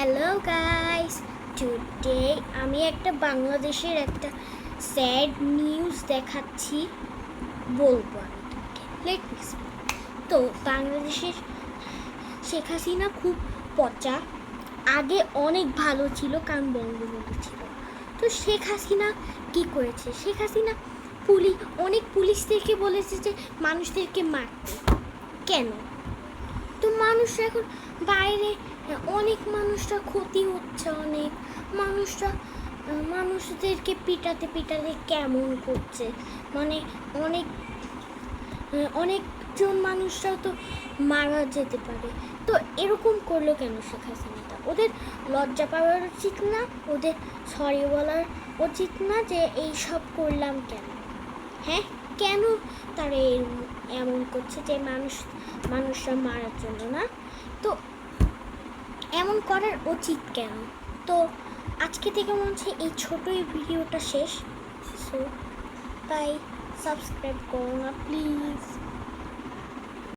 Hello guys, today আমি একটা বাংলাদেশের একটা স্যাড নিউজ দেখাচ্ছি, বলবো আমি তোমাকে। Let me speak. তো বাংলাদেশের শেখ হাসিনা খুব পচা। আগে অনেক ভালো ছিল কারণ বঙ্গবন্ধু ছিল। তো শেখ হাসিনা কি করেছে? শেখ হাসিনা অনেক পুলিশদেরকে বলেছে যে মানুষদেরকে মারতে। কেন? তো মানুষরা এখন বাইরে অনেক মানুষরা ক্ষতি হচ্ছে, অনেক মানুষদেরকে পিটাতে পিটাতে কেমন করছে, মানে অনেকজন মানুষরাও তো মারা যেতে পারে। তো এরকম করলো কেন শেখ হাসিনাটা? ওদের লজ্জা পাওয়ার উচিত না? ওদের সরি বলার উচিত না যে এই সব করলাম কেন? হ্যাঁ, কেন তারা এমন করছে যে মানুষরা মারার জন্য না? তো এমন করার উচিত কেন? তো আজকে থেকে মনে হচ্ছে এই ছোটোই ভিডিওটা শেষ। সো বাই, সাবস্ক্রাইব করো না প্লিজ।